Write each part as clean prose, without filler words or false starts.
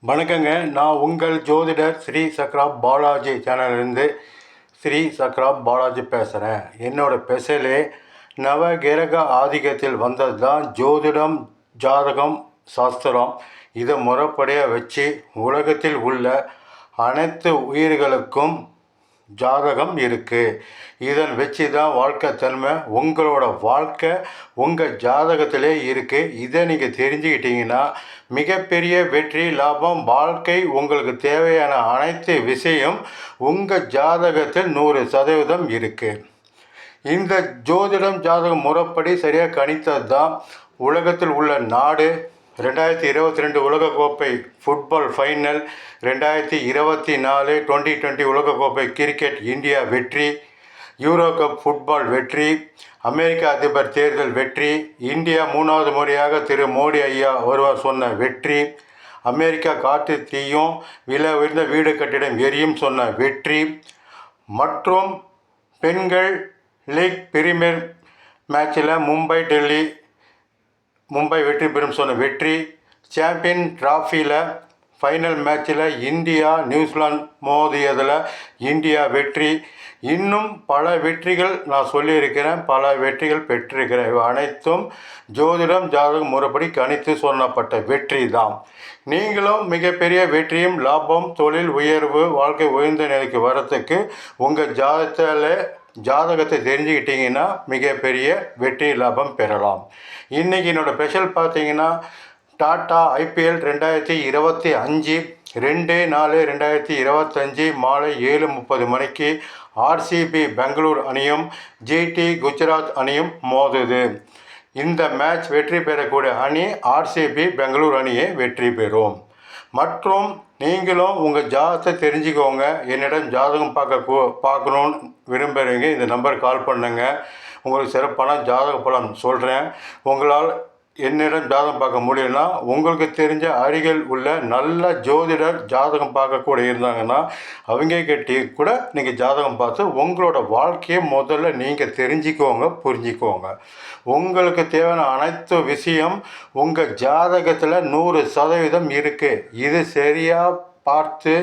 வணக்கங்க. நான் உங்கள் ஜோதிடர் ஸ்ரீ சக்ரா பாலாஜி சேனல்லேருந்து ஸ்ரீ சக்ரா பாலாஜி பேசுகிறேன். என்னோடய ஸ்பெஷலே நவகிரக ஆதிக்கத்தில் வந்தது தான் ஜோதிடம், ஜாதகம், சாஸ்திரம். இதை முறைப்படியாக வச்சு உலகத்தில் உள்ள அனைத்து உயிர்களுக்கும் ஜாதகம் இருக்குது. இதன் வச்சு தான் வாழ்க்கை தன்மை, உங்களோட வாழ்க்கை உங்கள் ஜாதகத்திலே இருக்குது. இதை நீங்கள் தெரிஞ்சுக்கிட்டீங்கன்னா மிகப்பெரிய வெற்றி, லாபம், வாழ்க்கை உங்களுக்கு தேவையான அனைத்து விஷயம் உங்கள் ஜாதகத்தில் 100% இருக்குது. இந்த ஜோதிடம் ஜாதகம் முறைப்படி சரியாக கணித்தது தான் உலகத்தில் உள்ள நாடு 2022 உலகக்கோப்பை ஃபுட்பால் ஃபைனல், 2024 2020 உலகக்கோப்பை கிரிக்கெட் இந்தியா வெற்றி, யூரோ கப் ஃபுட்பால் வெற்றி, அமெரிக்க அதிபர் தேர்தல் வெற்றி, இந்தியா 3வது முறையாக திரு மோடி ஐயா ஒருவர் சொன்ன வெற்றி, அமெரிக்கா காற்று தீயும் விலை உயர்ந்த வீடு கட்டிடம் எரியும் சொன்ன வெற்றி, மற்றும் பெண்கள் லீக் பிரீமியர் மேட்சில் மும்பை வெற்றி பெறும் சொன்ன வெற்றி, சாம்பியன் டிராஃபியில் ஃபைனல் மேட்சில் இந்தியா நியூசிலாந்து மோதியதில் இந்தியா வெற்றி, இன்னும் பல வெற்றிகள் நான் சொல்லியிருக்கிறேன், பல வெற்றிகள் பெற்றிருக்கிறேன். இவை அனைத்தும் ஜோதிடம் ஜாதகம் முறைப்படி கணித்து சொல்லப்பட்ட வெற்றி தான். நீங்களும் மிகப்பெரிய வெற்றியும், லாபம், தொழில் உயர்வு, வாழ்க்கை உயர்ந்த நிலைக்கு வரத்துக்கு உங்கள் ஜாதகத்தை தெரிஞ்சுக்கிட்டிங்கன்னா மிகப்பெரிய வெற்றி, லாபம் பெறலாம். இன்றைக்கி என்னோடய ஸ்பெஷல் பார்த்தீங்கன்னா டாடா ஐபிஎல் 2025 2/4/2025 மாலை 7:30 மணிக்கு ஆர்சிபி பெங்களூர் அணியும் ஜிடி குஜராத் அணியும் மோதுது. இந்த மேட்ச் வெற்றி பெறக்கூடிய அணி ஆர்சிபி பெங்களூர் அணியை வெற்றி பெறும். மற்றும் நீங்களும் உங்கள் ஜாதகத்தை தெரிஞ்சுக்கோங்க. என்னிடம் ஜாதகம் பார்க்கணுன்னு விரும்புகிறீங்க, இந்த நம்பருக்கு கால் பண்ணுங்க. உங்களுக்கு சிறப்பான ஜாதக பலன் சொல்கிறேன். உங்களால் என்னிடம் ஜாதகம் பார்க்க முடியலன்னா உங்களுக்கு தெரிஞ்ச அருகில் உள்ள நல்ல ஜோதிடர் ஜாதகம் பார்க்கக்கூட இருந்தாங்கன்னா அவங்க கிட்டே கூட நீங்கள் ஜாதகம் பார்த்து உங்களோட வாழ்க்கையை முதல்ல நீங்கள் தெரிஞ்சுக்கோங்க, புரிஞ்சுக்கோங்க. உங்களுக்கு தேவையான அனைத்து விஷயம் உங்கள் ஜாதகத்தில் 100% இருக்குது. இது சரியாக பார்த்து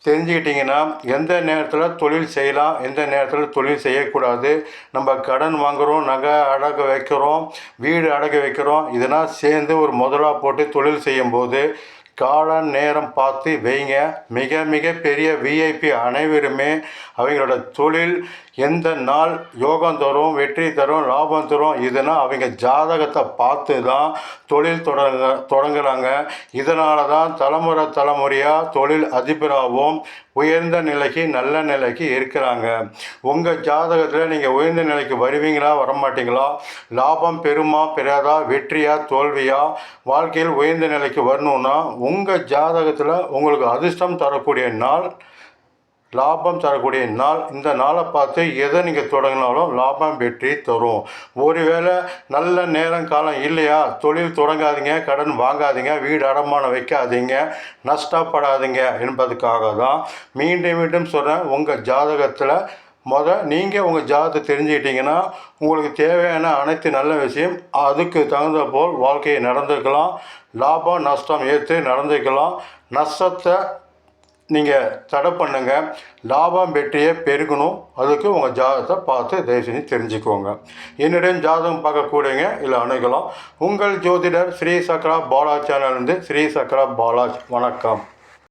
தெரிஞ்சுக்கிட்டிங்கன்னா எந்த நேரத்தில் தொழில் செய்யலாம், எந்த நேரத்தில் தொழில் செய்யக்கூடாது, நம்ம கடன் வாங்குகிறோம், நகை அடகு வைக்கிறோம், வீடு அடகு வைக்கிறோம், இதெல்லாம் சேர்ந்து ஒரு முதலாக போட்டு தொழில் செய்யும்போது கால நேரம் பார்த்து வைங்க. மிக பெரிய விஐபி அனைவருமே அவங்களோட தொழில் எந்த நாள் யோகம் தரும், வெற்றி தரும், லாபம் தரும், இதனால் அவங்க ஜாதகத்தை பார்த்து தான் தொழில் தொடங்குறாங்க. இதனால தான் தலைமுறையாக தொழில் அதிபராகவும் உயர்ந்த நிலைக்கு, நல்ல நிலைக்கு இருக்கிறாங்க. உங்கள் ஜாதகத்தில் நீங்கள் உயர்ந்த நிலைக்கு வருவீங்களா, வரமாட்டீங்களா, லாபம் பெறுமா பெறாதா, வெற்றியா தோல்வியா, வாழ்க்கையில் உயர்ந்த நிலைக்கு வரணுன்னா உங்கள் ஜாதகத்தில் உங்களுக்கு அதிர்ஷ்டம் தரக்கூடிய நாள், லாபம் தரக்கூடிய நாள், இந்த நாளை பார்த்து எதை நீங்கள் தொடங்கினாலும் லாபம் வெற்றி தரும். ஒருவேளை நல்ல நேரம் காலம் இல்லையா, தொழில் தொடங்காதீங்க, கடன் வாங்காதீங்க, வீடு அடமானம் வைக்காதீங்க, நஷ்டப்படாதீங்க என்பதுக்காக தான் மீண்டும் சொல்கிறேன். உங்கள் ஜாதகத்தில் நீங்கள் உங்கள் ஜாதகத்தை தெரிஞ்சுக்கிட்டிங்கன்னா உங்களுக்கு தேவையான அனைத்து நல்ல விஷயம் அதுக்கு தகுந்த போல் வாழ்க்கையை நடந்துக்கலாம். லாபம் நஷ்டம் ஏற்று நடந்துக்கலாம். நஷ்டத்தை நீங்கள் தடை பண்ணுங்கள், லாபம் வெற்றியை பெருகணும். அதுக்கு உங்கள் ஜாதகத்தை பார்த்து தயவு செஞ்சு தெரிஞ்சுக்கோங்க. என்னிடம் ஜாதகம் பார்க்கக்கூடியங்க இல்லை அணுகலாம். உங்கள் ஜோதிடர் ஸ்ரீ சக்ரா பாலாஜ் சேனல்லேருந்து ஸ்ரீ சக்ரா பாலாஜ். வணக்கம்.